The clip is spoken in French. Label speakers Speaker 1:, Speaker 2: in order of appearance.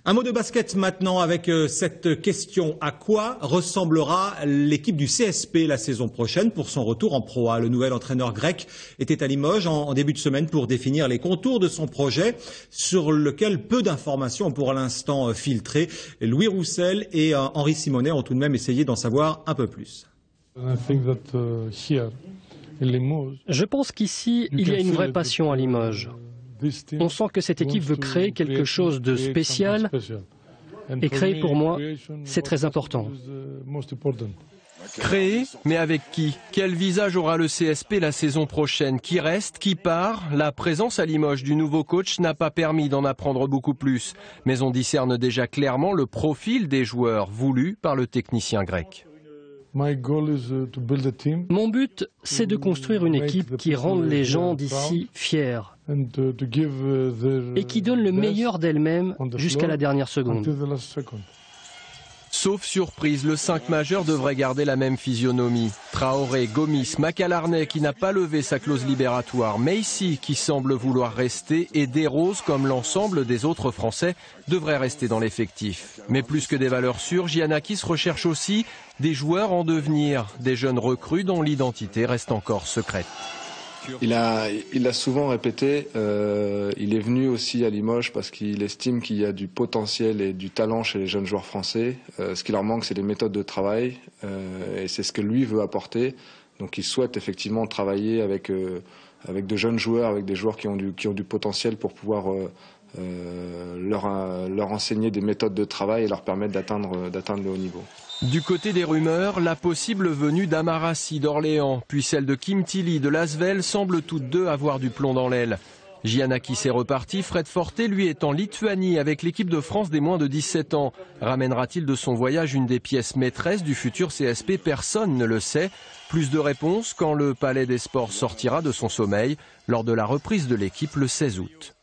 Speaker 1: Un mot de basket maintenant avec cette question. À quoi ressemblera l'équipe du CSP la saison prochaine pour son retour en Pro A? Le nouvel entraîneur grec était à Limoges en début de semaine pour définir les contours de son projet sur lequel peu d'informations ont pour l'instant filtré. Louis Roussel et Henri Simonet ont tout de même essayé d'en savoir un peu plus.
Speaker 2: Je pense qu'ici, il y a une vraie passion à Limoges. On sent que cette équipe veut créer quelque chose de spécial et créer pour moi, c'est très important.
Speaker 3: Créer, mais avec qui? Quel visage aura le CSP la saison prochaine? Qui reste? Qui part? La présence à Limoges du nouveau coach n'a pas permis d'en apprendre beaucoup plus. Mais on discerne déjà clairement le profil des joueurs voulus par le technicien grec.
Speaker 2: Mon but, c'est de construire une équipe qui rende les gens d'ici fiers et qui donne le meilleur d'elle-même jusqu'à la dernière seconde.
Speaker 3: Sauf surprise, le 5 majeur devrait garder la même physionomie. Traoré, Gomis, Macalarnet qui n'a pas levé sa clause libératoire, Meissi qui semble vouloir rester et Desroses, comme l'ensemble des autres Français, devraient rester dans l'effectif. Mais plus que des valeurs sûres, Giannakis recherche aussi des joueurs en devenir, des jeunes recrues dont l'identité reste encore secrète.
Speaker 4: Il a souvent répété, il est venu aussi à Limoges parce qu'il estime qu'il y a du potentiel et du talent chez les jeunes joueurs français. Ce qui leur manque, c'est des méthodes de travail et c'est ce que lui veut apporter. Donc il souhaite effectivement travailler avec de jeunes joueurs, avec des joueurs qui ont du potentiel pour pouvoir leur enseigner des méthodes de travail et leur permettre d'atteindre le haut niveau.
Speaker 3: Du côté des rumeurs, la possible venue d'Amarassi d'Orléans, puis celle de Kim Tilly de Lasvel semblent toutes deux avoir du plomb dans l'aile. Giannakis est reparti, Fred Forte lui est en Lituanie avec l'équipe de France des moins de 17 ans. Ramènera-t-il de son voyage une des pièces maîtresses du futur CSP? Personne ne le sait. Plus de réponses quand le Palais des Sports sortira de son sommeil lors de la reprise de l'équipe le 16 août.